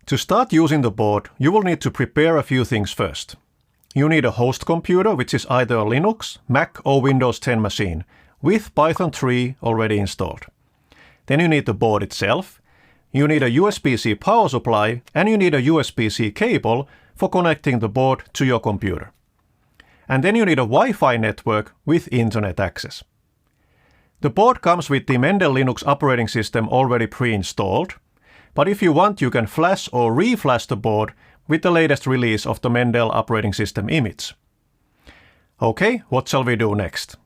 To start using the board, you will need to prepare a few things first. You need a host computer, which is either a Linux, Mac or Windows 10 machine, with Python 3 already installed. Then you need the board itself, you need a USB-C power supply, and you need a USB-C cable for connecting the board to your computer. And then you need a Wi-Fi network with internet access. The board comes with the Mendel Linux operating system already pre-installed, but if you want you can flash or re-flash the board with the latest release of the Mendel operating system image. Okay, what shall we do next?